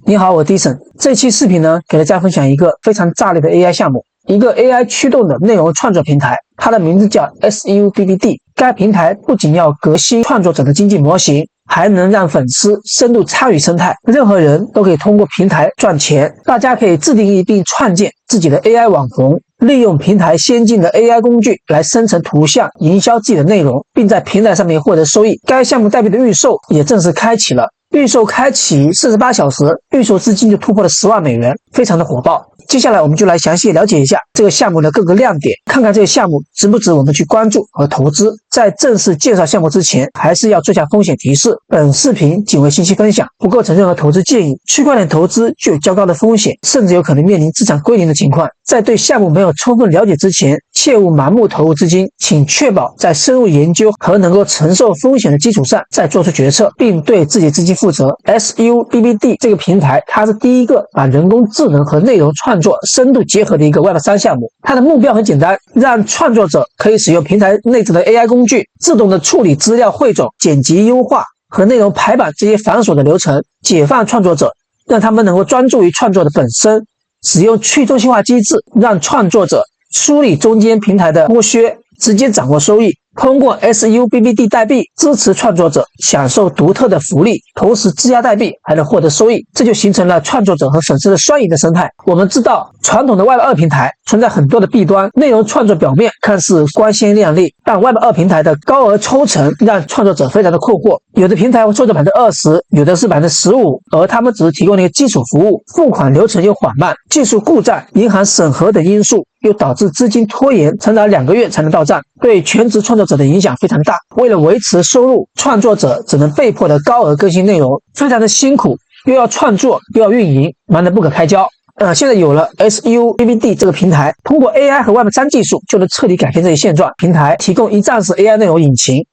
你好，我 Dison。这期视频呢，给大家分享一个非常炸裂的 AI 项目，一个 AI 驱动的内容创作平台，它的名字叫 SUBBD。该平台不仅要革新创作者的经济模型，还能让粉丝深度参与生态，任何人都可以通过平台赚钱。大家可以自定义并创建自己的 AI 网红，利用平台先进的 AI 工具来生成图像，营销自己的内容，并在平台上面获得收益。该项目代币的预售也正式开启了。预售开启48小时，预售资金就突破了10万美元，非常的火爆。接下来我们就来详细了解一下这个项目的各个亮点，看看这个项目值不值我们去关注和投资。在正式介绍项目之前，还是要做下风险提示。本视频仅为信息分享，不构成任何投资建议。区块链投资具有较高的风险，甚至有可能面临资产归零的情况。在对项目没有充分了解之前，切勿盲目投入资金，请确保在深入研究和能够承受风险的基础上再做出决策，并对自己资金负责。SUBBD 这个平台，它是第一个把人工智能和内容创作深度结合的一个 Web3 项目。它的目标很简单，让创作者可以使用平台内置的 AI 工具，自动的处理资料汇总、剪辑、优化和内容排版这些繁琐的流程，解放创作者，让他们能够专注于创作的本身。使用去中心化机制，让创作者梳理中间平台的剥削，直接掌握收益。通过 SUBBD 代币支持创作者享受独特的福利，同时质押代币还能获得收益，这就形成了创作者和粉丝的双赢的生态。我们知道，传统的 Web2 平台存在很多的弊端，内容创作表面看似光鲜亮丽，但 Web2 平台的高额抽成让创作者非常的困惑。有的平台会抽着 20%， 有的是 15%， 而他们只是提供了一个基础服务，付款流程又缓慢，技术故障、银行审核等因素又导致资金拖延，长达2个月才能到账，对全职创作者的影响非常大。为了维持收入，创作者只能被迫的高额更新内容，非常的辛苦，又要创作又要运营，忙得不可开交。现在有了 SUBBD 这个平台，通过 AI 和 Web3 技术就能彻底改变这一现状。平台提供一站式 AI 内容引擎，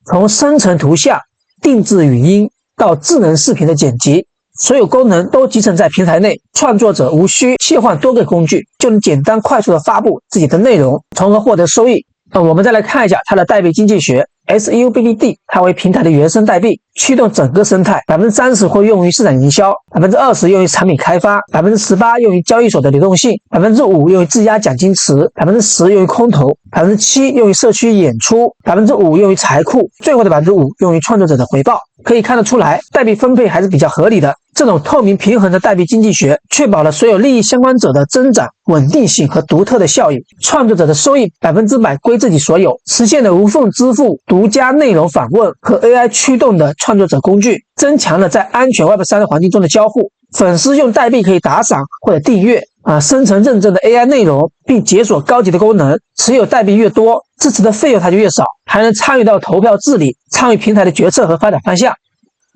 从生成图像、定制语音到智能视频的剪辑，所有功能都集成在平台内，创作者无需切换多个工具，就能简单快速的发布自己的内容，从而获得收益。我们再来看一下它的代币经济学。SUBBD 它为平台的原生代币，驱动整个生态。30%会用于市场营销，20%用于产品开发，18%用于交易所的流动性，5%用于质押奖金池，10%用于空投，7%用于社区演出，5%用于财库，最后的5%用于创作者的回报。可以看得出来，代币分配还是比较合理的。这种透明平衡的代币经济学，确保了所有利益相关者的增长、稳定性和独特的效应。创作者的收益100%归自己所有，实现了无缝支付、独家内容访问和 AI 驱动的创作者工具，增强了在安全 Web3 的环境中的交互。粉丝用代币可以打赏或者订阅生成认证的 AI 内容，并解锁高级的功能。持有代币越多，支持的费用它就越少，还能参与到投票治理，参与平台的决策和发展方向。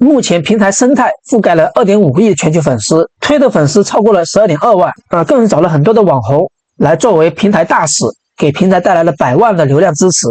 目前平台生态覆盖了 2.5 个亿的全球粉丝，推特粉丝超过了 12.2 万，更是找了很多的网红来作为平台大使，给平台带来了100万的流量支持。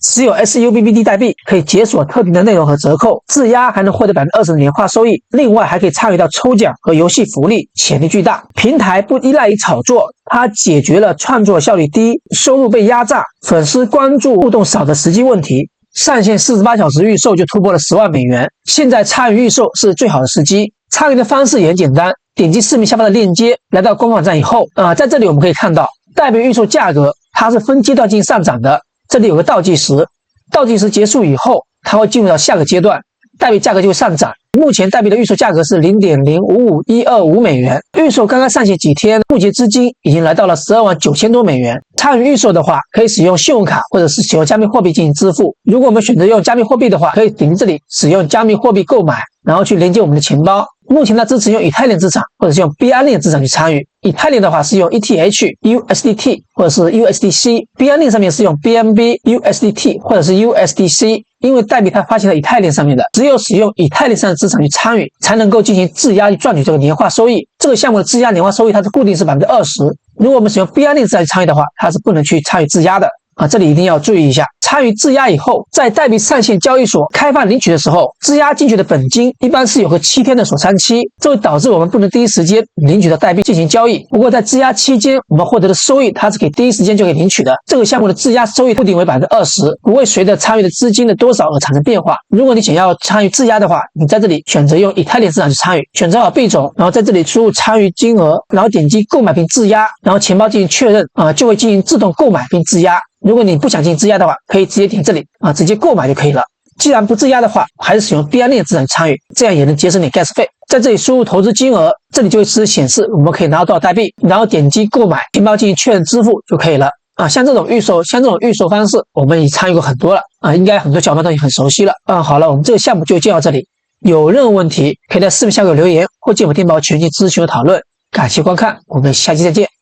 持有 SUBBD 代币可以解锁特定的内容和折扣，质押还能获得 20% 的年化收益，另外还可以参与到抽奖和游戏福利，潜力巨大。平台不依赖于炒作，它解决了创作效率低、收入被压榨、粉丝关注互动少的实际问题。上线48小时预售就突破了10万美元，现在参与预售是最好的时机。参与的方式也很简单，点击视频下方的链接，来到官网站以后在这里我们可以看到代币预售价格它是分阶段进行上涨的。这里有个倒计时，倒计时结束以后，它会进入到下个阶段，代币价格就会上涨。目前代币的预售价格是 0.055125 美元，预售刚刚上线几天，募集资金已经来到了12万9千多美元。参与预售的话，可以使用信用卡或者是使用加密货币进行支付。如果我们选择用加密货币的话，可以点击这里使用加密货币购买，然后去连接我们的钱包。目前它支持用以太链资产或者是用 BNB 资产去参与。以太链的话是用 ETH、USDT 或者是 USDC，BNB 上面是用 BNB、USDT 或者是 USDC。因为代币它发行在以太链上面的，只有使用以太链上的资产去参与，才能够进行质押去赚取这个年化收益。这个项目的质押年化收益它是固定是 20%， 如果我们使用 BNB 资产去参与的话，它是不能去参与质押的。这里一定要注意一下，参与质押以后，在代币上线交易所开放领取的时候，质押进去的本金一般是有个7天的锁仓期，这会导致我们不能第一时间领取到代币进行交易。不过在质押期间，我们获得的收益它是可以第一时间就可以领取的。这个项目的质押收益固定为20%，不会随着参与的资金的多少而产生变化。如果你想要参与质押的话，你在这里选择用以太链市场去参与，选择好币种，然后在这里输入参与金额，然后点击购买并质押，然后钱包进行确认就会进行自动购买并质押。如果你不想进行质押的话，可以直接点这里直接购买就可以了。既然不质押的话，还是使用币安链资产参与，这样也能节省你 gas 费。在这里输入投资金额，这里就会显示我们可以拿到多少代币，然后点击购买，钱包进行确认支付就可以了。像这种预售方式，我们已参与过很多了应该很多小伙伴都已经很熟悉了。好了，我们这个项目就介绍到这里。有任何问题，可以在视频下方留言或进我们电报群进行咨询和讨论。感谢观看，我们下期再见。